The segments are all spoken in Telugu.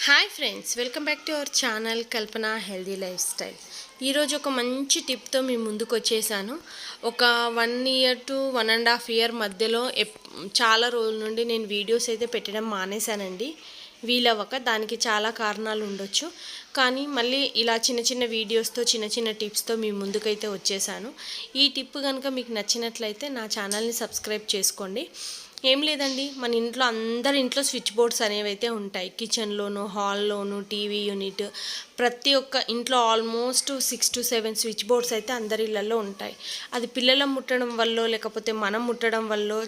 Hi friends, welcome back to our channel Kalpana healthy life style. ఈరోజు ఒక మంచి టిప్తో మీ ముందుకు వచ్చేసాను. ఒక 1 year to 1.5 year మధ్యలో చాలా రోజుల నుండి నేను వీడియోస్ అయితే పెట్టడం మానేశానండి. వీలవ్వక. దానికి చాలా కారణాలు ఉండొచ్చు. కానీ మళ్ళీ ఇలా చిన్న చిన్న వీడియోస్తో చిన్న చిన్న టిప్స్తో మీ ముందుకైతే వచ్చేసాను. ఈ టిప్ కనుక మీకు నచ్చినట్లయితే నా ఛానల్ని సబ్స్క్రైబ్ చేసుకోండి. ఏం లేదండి, మన ఇంట్లో అందరి ఇంట్లో స్విచ్ బోర్డ్స్ అనేవి అయితే ఉంటాయి. కిచెన్లోను, హాల్లోను, టీవీ యూనిట్, ప్రతి ఒక్క ఇంట్లో ఆల్మోస్ట్ 6 to 7 స్విచ్ బోర్డ్స్ అయితే అందరి ఇళ్లలో ఉంటాయి. అది పిల్లల ముట్టడం వల్ల లేకపోతే మనం ముట్టడం వల్ల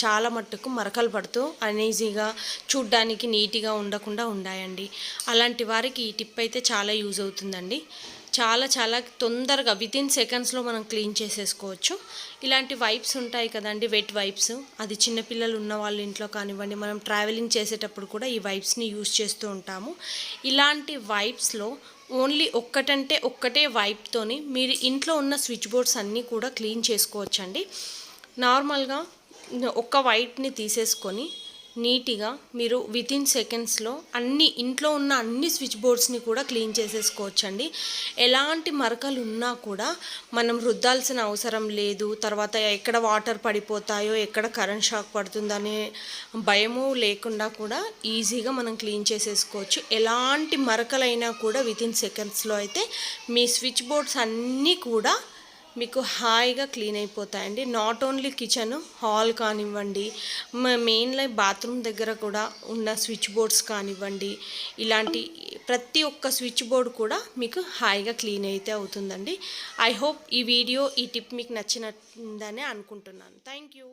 చాలా మట్టుకు మరకలు పడుతూ అనీజీగా చూడ్డానికి నీట్గా ఉండకుండా ఉన్నాయండి. అలాంటి వారికి ఈ టిప్ అయితే చాలా యూజ్ అవుతుందండి. చాలా తొందరగా వితిన్ సెకండ్స్లో మనం క్లీన్ చేసేసుకోవచ్చు. ఇలాంటి వైప్స్ ఉంటాయి కదండి, వెట్ వైప్స్. అది చిన్నపిల్లలు ఉన్న వాళ్ళ ఇంట్లో కానివ్వండి, మనం ట్రావెలింగ్ చేసేటప్పుడు కూడా ఈ వైప్స్ని యూజ్ చేస్తూ ఉంటాము. ఇలాంటి వైప్స్లో ఓన్లీ ఒక్కటే వైప్తోని మీరు ఇంట్లో ఉన్న స్విచ్ బోర్డ్స్ అన్నీ కూడా క్లీన్ చేసుకోవచ్చండి. నార్మల్గా ఒక్క వైప్ని తీసేసుకొని నీట్గా మీరు వితిన్ సెకండ్స్లో ఇంట్లో ఉన్న అన్ని స్విచ్ బోర్డ్స్ని కూడా క్లీన్ చేసేసుకోవచ్చండి. ఎలాంటి మరకలు ఉన్నా కూడా మనం రుద్దాల్సిన అవసరం లేదు. తర్వాత ఎక్కడ వాటర్ పడిపోతాయో, ఎక్కడ కరెంట్ షాక్ పడుతుందనే భయము లేకుండా కూడా ఈజీగా మనం క్లీన్ చేసేసుకోవచ్చు. ఎలాంటి మరకలైనా కూడా వితిన్ సెకండ్స్లో అయితే మీ స్విచ్ బోర్డ్స్ అన్నీ కూడా మీకు హాయిగా క్లీన్ అయిపోతాయండి. నాట్ ఓన్లీ కిచెన్, హాల్ కానివ్వండి, మెయిన్లీ బాత్రూమ్ దగ్గర కూడా ఉన్న స్విచ్ బోర్డ్స్ కానివ్వండి, ఇలాంటి ప్రతి ఒక్క స్విచ్ బోర్డ్ కూడా మీకు హాయిగా క్లీన్ అయితే అవుతుందండి. ఐ హోప్ ఈ టిప్ మీకు నచ్చినదని అనుకుంటున్నాను. Thank you.